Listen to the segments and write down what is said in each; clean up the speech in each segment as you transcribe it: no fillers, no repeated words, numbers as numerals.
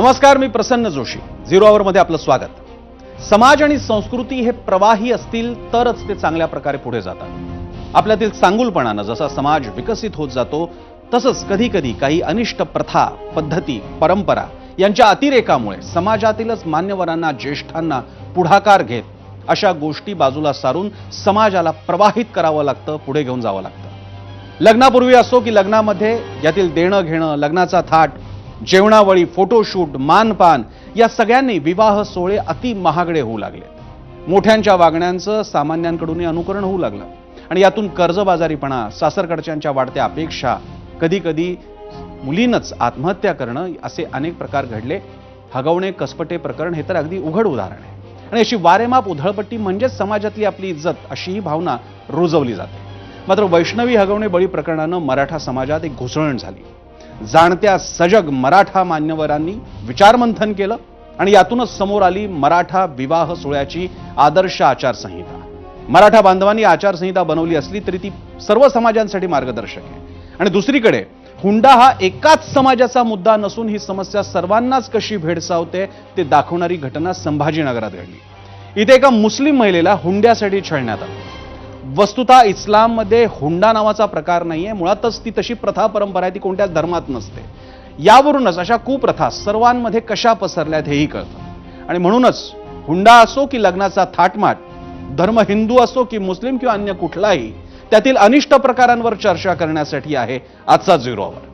नमस्कार, मी प्रसन्न जोशी. झिरो आवर मध्ये आपलं स्वागत. समाज आणि संस्कृती हे प्रवाही असतील तरच ते चांगल्या प्रकारे पुढे जातात. आपल्यातील चांगुलपणानं जसा समाज विकसित होत जातो तसंच कधी कधी काही अनिष्ट प्रथा, पद्धती, परंपरा यांच्या अतिरेकामुळे समाजातीलच मान्यवरांना, ज्येष्ठांना पुढाकार घेत अशा गोष्टी बाजूला सारून समाजाला प्रवाहित करावं लागतं, पुढे घेऊन जावं लागतं. लग्नापूर्वी असो की लग्नामध्ये यातील देणं घेणं, लग्नाचा थाट, जेवणावळी, फोटोशूट, मानपान या सगळ्यांनी विवाह सोहळे अति महागडे होऊ लागले. मोठ्यांच्या वागण्यांचं सामान्यांकडून अनुकरण होऊ लागलं आणि यातून कर्जबाजारीपणा, सासरकडच्यांच्या वाढत्या अपेक्षा, कधी कधी मुलींच आत्महत्या करणं असे अनेक प्रकार घडले. हगवणे, कसपटे प्रकरण हे तर अगदी उघड उदाहरण आहे. आणि अशी वारेमाप उधळपट्टी म्हणजेच समाजातली आपली इज्जत अशी ही भावना रुजवली जाते. मात्र वैष्णवी हगवणे बळी प्रकरणानं मराठा समाजात एक घुसळण झाली. जाणत्या सजग मराठा मान्यवरांनी विचारमंथन केलं आणि यातूनच समोर आली मराठा विवाह सोहळ्याची आदर्श आचारसंहिता. मराठा बांधवांनी आचारसंहिता बनवली असली तरी ती सर्व समाजांसाठी मार्गदर्शक आहे. आणि दुसरीकडे हुंडा हा एकाच समाजाचा मुद्दा नसून ही समस्या सर्वांनाच कशी भेडसावते ते दाखवणारी घटना संभाजीनगरात घडली. इथे एका मुस्लिम महिलेला हुंड्यासाठी छळण्यात आलं. वस्तुतः इस्लाममध्ये हुंडा नावाचा प्रकार नाहीये, मुळातच ती तशी प्रथा परंपरा आहे, ती कोणत्याच धर्मात नसते. यावरूनच अशा कुप्रथा सर्वांमध्ये कशा पसरल्यात हेही कळतं. आणि म्हणूनच हुंडा असो की लग्नाचा थाटमाट, धर्म हिंदू असो की मुस्लिम किंवा अन्य कुठलाही, त्यातील अनिष्ट प्रकारांवर चर्चा करण्यासाठी आहे आजचा झिरो आवर.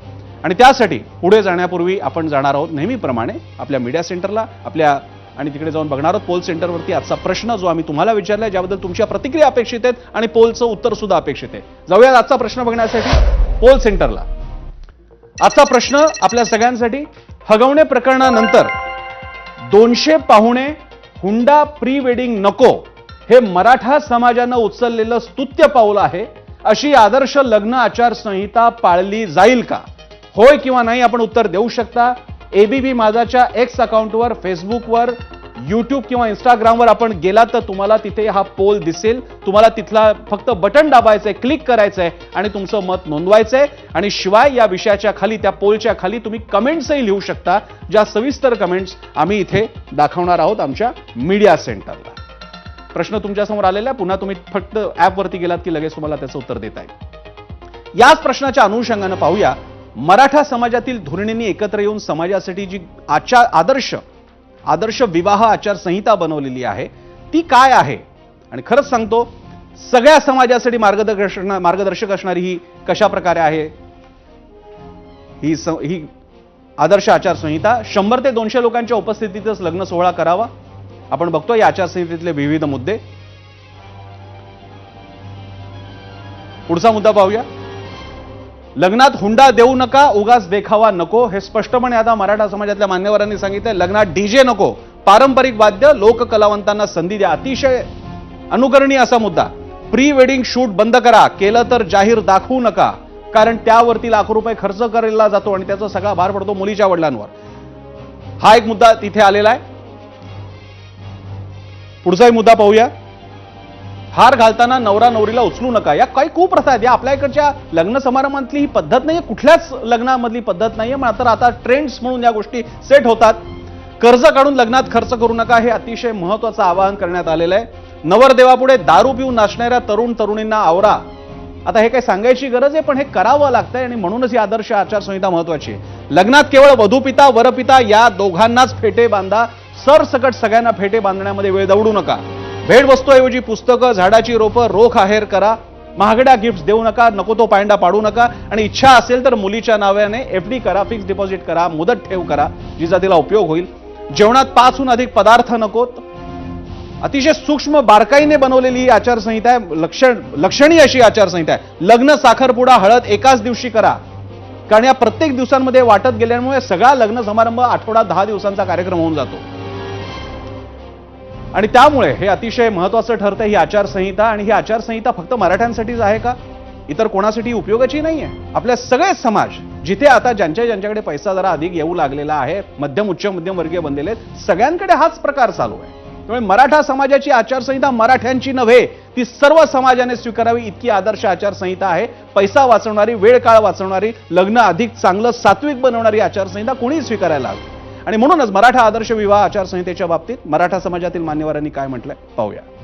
आणि त्यासाठी पुढे जाण्यापूर्वी आपण जाणार आहोत नेहमीप्रमाणे आपल्या मीडिया सेंटरला, आणि तिकडे जाऊन बघणार आहोत पोल सेंटरवरती आजचा प्रश्न जो आम्ही तुम्हाला विचारलाय, ज्याबद्दल तुमच्या प्रतिक्रिया अपेक्षित आहेत आणि पोलचं उत्तर सुद्धा अपेक्षित आहे. जाऊया आजचा प्रश्न बघण्यासाठी पोल सेंटरला. आजचा प्रश्न आपल्या सगळ्यांसाठी, हगवणे प्रकरणानंतर 200 पाहुणे, हुंडा प्री वेडिंग नको हे मराठा समाजानं उचललेलं स्तुत्य पाऊल आहे. अशी आदर्श लग्न आचारसंहिता पाळली जाईल का? होय किंवा नाही आपण उत्तर देऊ शकता. एबीपी माझाच्या एक्स अकाउंटवर, फेसबुकवर, यूट्यूब किंवा इंस्टाग्रामवर आपण गेलात तर तुम्हाला तिथे हा पोल दिसेल. तुम्हाला तिथला फक्त बटन दाबायचंय, क्लिक करायचंय आणि तुमचं मत नोंदवायचंय. आणि शिवाय या विषयाच्या खाली, त्या पोलच्या खाली तुम्ही कमेंट्सही लिहू शकता, ज्या सविस्तर कमेंट्स आम्ही इथे दाखवणार आहोत आमच्या मीडिया सेंटरला. प्रश्न तुमच्यासमोर आलेला, पुन्हा तुम्ही फक्त ऍपवरती गेलात की लगेच तुम्हाला त्याचं उत्तर देता येईल. याच प्रश्नाच्या अनुषंगानं पाहूया, मराठा समाजातील धुरणींनी एकत्र येऊन समाजासाठी जी आदर्श विवाह आचारसंहिता बनवलेली आहे ती काय आहे. आणि खरंच सांगतो, सगळ्या समाजासाठी मार्गदर्शक असणारी ही कशा प्रकारे आहे ही आदर्श आचारसंहिता. 100 ते 200 लोकांच्या उपस्थितीतच लग्न सोहळा करावा. आपण बघतो या आचारसंहितेतले विविध मुद्दे. पुढचा मुद्दा पाहूया, लग्नात हुंडा देऊ नका, उगाच देखावा नको. हे स्पष्टपणे आता मराठा समाजातल्या मान्यवरांनी सांगितलंय. लग्नात डीजे नको, पारंपरिक वाद्य, लोककलावंतांना संधी द्या. अतिशय अनुकरणीय असा मुद्दा. प्री वेडिंग शूट बंद करा, केलं तर जाहीर दाखवू नका, कारण त्यावरती लाखो रुपये खर्च केला जातो आणि त्याचा सगळा भार पडतो मुलीच्या वडिलांवर. हा एक मुद्दा तिथे आलेला आहे. पुढचाही मुद्दा पाहूया, हार घालताना नवरा नवरीला उचलू नका. या काही कुप्रथा आहेत. या आपल्या इकडच्या लग्न समारंभातली ही पद्धत नाहीये, कुठल्याच लग्नामधली पद्धत नाहीये, मात्र आता ट्रेंड्स म्हणून या गोष्टी सेट होतात. कर्ज काढून लग्नात खर्च करू नका, हे अतिशय महत्वाचं आवाहन करण्यात आलेलं आहे. नवरदेवापुढे दारू पिऊन नाचणाऱ्या तरुण तरुणींना आवरा. आता हे काही सांगायची गरज आहे, पण हे करावं लागतंय आणि म्हणूनच ही आदर्श आचारसंहिता महत्वाची आहे. लग्नात केवळ वधूपिता वरपिता या दोघांनाच फेटे बांधा. सरसकट सगळ्यांना फेटे बांधण्यामध्ये वेळ दवडू नका. भेटवस्तूऐवजी पुस्तकं, झाडाची रोपं, रोख आहेर करा. महागड्या गिफ्ट देऊ नका, नको तो पायंडा पाडू नका. आणि इच्छा असेल तर मुलीच्या नावाने एफडी करा, फिक्स डिपॉझिट करा, मुदत ठेव करा, जिचा तिला उपयोग होईल. जेवणात 5हून अधिक पदार्थ नकोत. अतिशय सूक्ष्म बारकाईने बनवलेली ही आचारसंहिता आहे. लक्षणीय अशी आचारसंहिता आहे. लग्न, साखरपुडा, हळद एकाच दिवशी करा, कारण या प्रत्येक दिवसांमध्ये वाटत गेल्यामुळे सगळा लग्न समारंभ आठवडा 10 दिवसांचा कार्यक्रम होऊन जातो. आणि त्यामुळे हे अतिशय महत्वाचं ठरतं ही आचारसंहिता. आणि ही आचारसंहिता फक्त मराठ्यांसाठीच आहे का? इतर कोणासाठी उपयोगाची नाहीये. आपल्या सगळे समाज, जिथे आता ज्यांच्याकडे पैसा जरा अधिक येऊ लागलेला आहे, उच्च मध्यम वर्गीय बनलेले, सगळ्यांकडे हाच प्रकार चालू आहे. त्यामुळे मराठा समाजाची आचारसंहिता मराठ्यांची नव्हे, ती सर्व समाजाने स्वीकारावी इतकी आदर्श आचारसंहिता आहे. पैसा वाचवणारी, वेळ काळ वाचवणारी, लग्न अधिक चांगलं सात्विक बनवणारी आचारसंहिता कोणी स्वीकारायला हवी. आणि म्हणूनच मराठा आदर्श विवाह आचारसंहितेच्या बाबतीत मराठा समाजातील मान्यवरांनी काय म्हटलंय पाहूया.